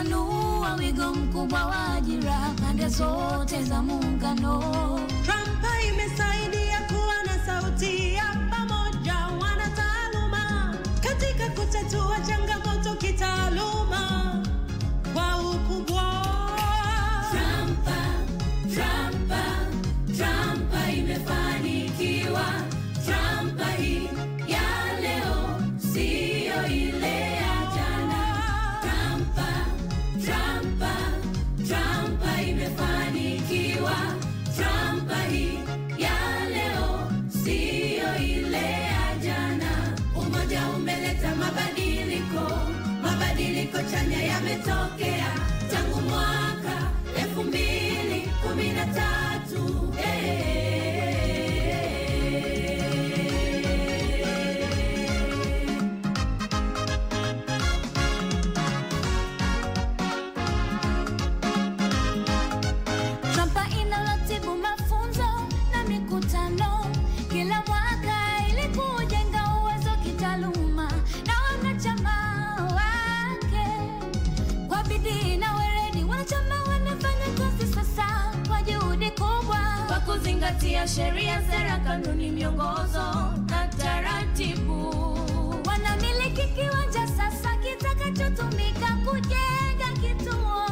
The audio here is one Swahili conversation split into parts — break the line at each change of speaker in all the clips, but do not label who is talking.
kutanua wigo mkubwa wa ajira pande zote za muungano.
Trump imesaidia kuwa na sauti ya pamoja wanataaluma katika kutatua changamoto kitaaluma kwa ukubwa.
Trump imefanikiwa. Trump hii ya leo sio ile ya jana. Trump imefanikiwa. Trump hii ya leo sio ile ya jana. Umoja umeleta mabadiliko chanya yametokea tangu mwaka 2013. Trump inaratibu mafunzo na mikutano kila mwaka ili kujenga uwezo kitaaluma na wanachama wake. Kwa bidii na weledi wanachama wanafanya kazi sasa kwa juhudi kubwa, kwa kuzingatia sheria, sera, kanuni, miongozo na taratibu. Wanamiliki kiwanja sasa kitakachotumika kujenga kituo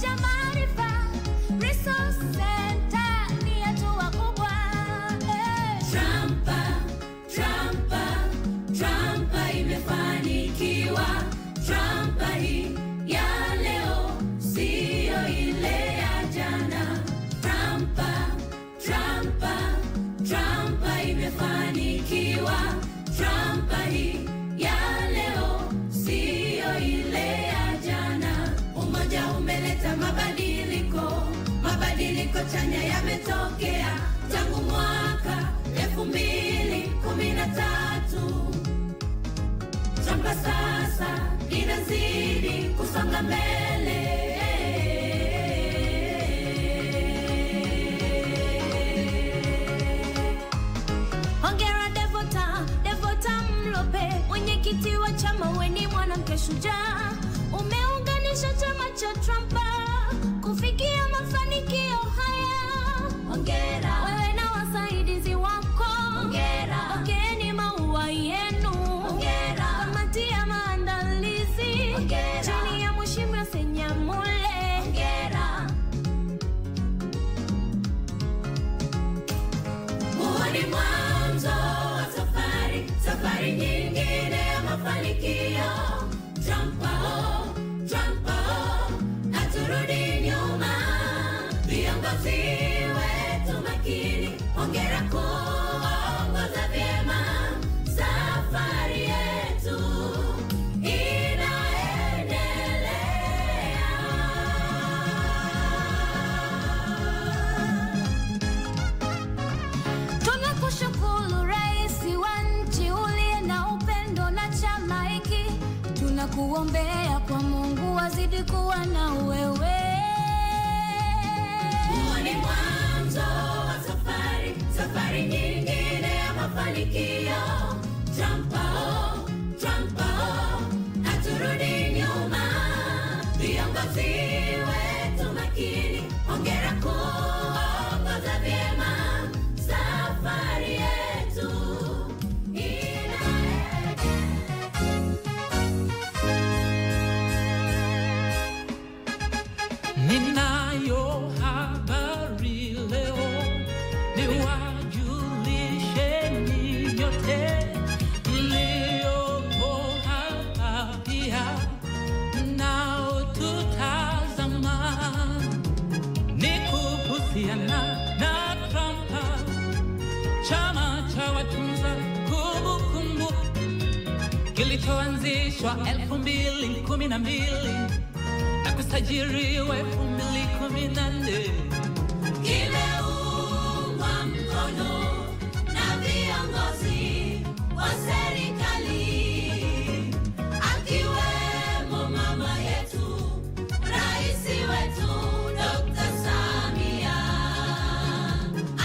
cha maarifa, resource center. Ni hatua kubwa. Trump imefanikiwa. Trump hii ya leo sio ile ya jana. Trump imefanikiwa. Trump hii ya leo sio ile ya jana. Umoja umeleta mabadiliko chanya yametokea tangu mwaka 2013. Trump sasa inazidi kusonga mbele. Hongera Devota Mlope, mwenyekiti wa chama, weni mwanamke shujaa. Umeunganisha chama cha Trump kufikia mafanikio haya. Hongera wewe na wasaidizi wako. Hongera, pokeeni maua yenu. Hongera kamati ya maandalizi. Hongera chini ya Mheshimiwa Senyamule. Hongera. Muone mwanzo wa safari nyingine ya mafanikio. Trump haturudi nyuma. Viongozi wetu makini, hongera kuongoza vyema. Safari yetu inaendelea. Tunakushukuru Rais wa nchi uliye na upendo na chama hiki. Tunakuombea kwa Mungu azidi kuwa na wewe. Ni mwanzo wa safari nyingine ya mafanikio. Trump haturudi nyuma. Viongozi wetu makini, hongera kuongoza vyema. Safari yetu
ninayo habari leo, niwajulisheni nyote mlioko hapa pia mnaotutazama. Ni kuhusiana na Trump, chama cha watunza kumbukumbu kilichoanzishwa 2012 na kusajiliwa 2014.
kimeungwa mkono na viongozi wa serikali, akiwemo mama yetu, rais wetu Dr. Samia.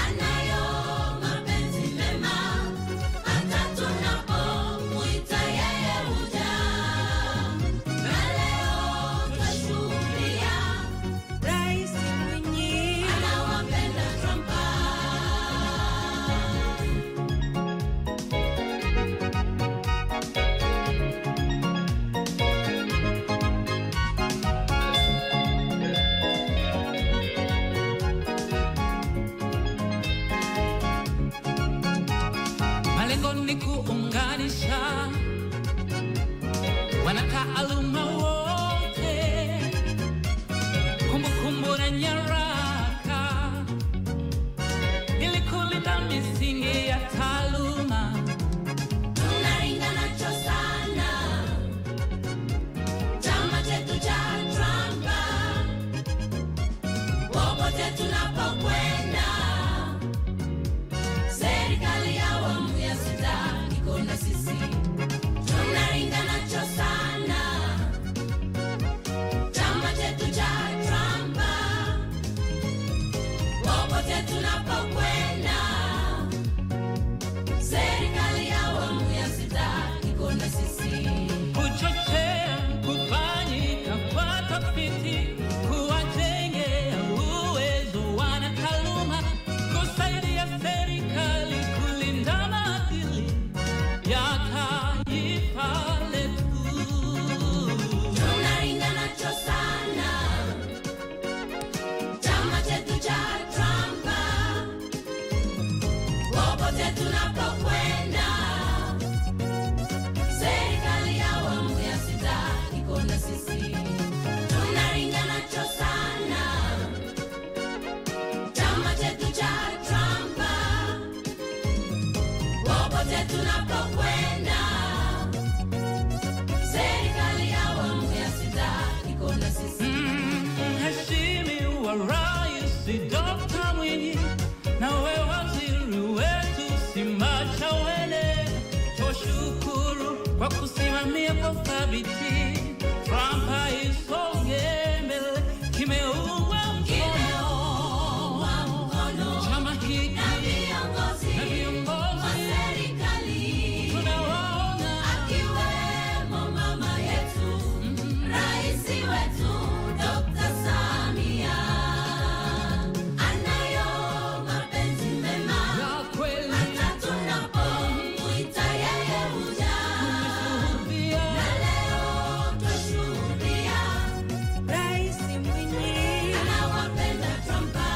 Anayo mapenzi mema hata tunapomuita yeye huja. Na leo
taaluma wote, kumbukumbu na nyaraka, ili kulinda misingi ya taaluma.
Tunaringa nacho sana chama chetu cha Trumpa, popote tunapokwenda, serikali ya awamu ya 6 iko na sisi. Tunaringa nacho sana chama chetu cha Trumpa, popote tunapokwenda, serikali ya awamu ya 6 iko na sisi.
Kuchochea kufanyika kwa tafiti, kuwajengea uwezo wanataaluma, kusaidia serikali kulinda maadili ya taifa letu.
Tunaringa nacho sana chama chetu cha Trumpa, popote tunapokwenda, serikali ya awamu ya 6 iko na sisi. Tunaringa nacho sana chama chetu cha Trumpa, popote tunapokwenda, serikali ya awamu ya 6 iko na sisi.
Mheshimiwa Rais Dr. Mwinyi, nawe waziri wetu Simbachawene, twashukuru kwa kusimamia kwa thabiti Trumpa isonge mbele. Kimeungwa mkono chama hiki
Na viongozi wa serikali,
tunawaona,
akiwemo mama yetu, rais wetu Dr. Samia, anayo mapenzi mema,
ya kweli
hata tunapomuita yeye huja.
pia
Na leo twashuhudia Rais Mwinyi anawapenda Trumpa.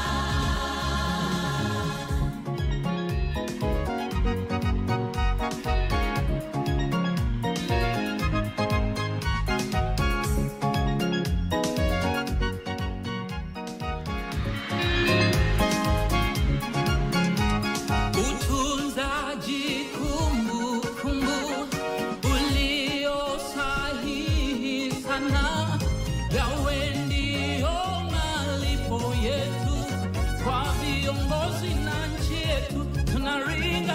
utunzaji kumbukumbu ulio sahihi sana, yawe ndio malipo yetu kwa viongozi na nchi yetu. Tunaringa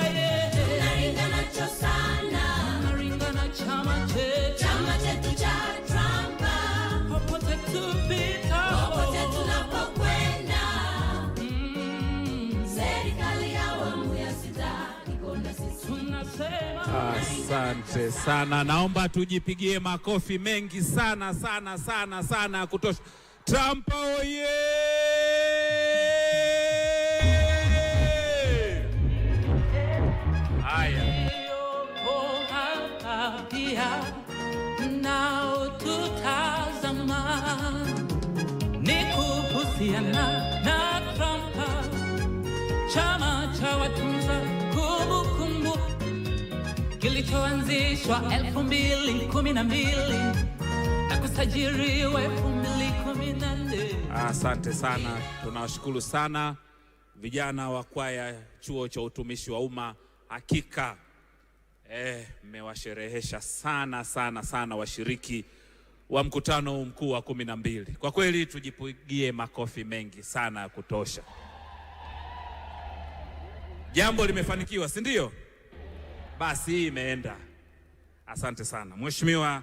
Tunaringa nacho sana
tunaringa na chama chetu,
chama chetu cha Trumpa,
popote tupitapo,
popote tunapokwenda, serikali ya awamu ya 6 iko na sisi.
tunasema
Asante sana, naomba tujipigie makofi mengi sana sana sana sana ya kutosha. Trumpa oye! Haya,
yuko hapa pia nao tutazama, ni kuhusiana na Trumpa, chama cha watunza kumbukumbu kilichoanzishwa 2012 na kusajiliwa 2014.
asante sana, tunawashukuru sana vijana wa kwaya chuo cha utumishi wa umma. Hakika mmewasherehesha sana sana sana washiriki wa mkutano mkuu wa 12. Kwa kweli tujipigie makofi mengi sana ya kutosha. Jambo limefanikiwa, si ndio? Basi hii imeenda. Asante sana Mheshimiwa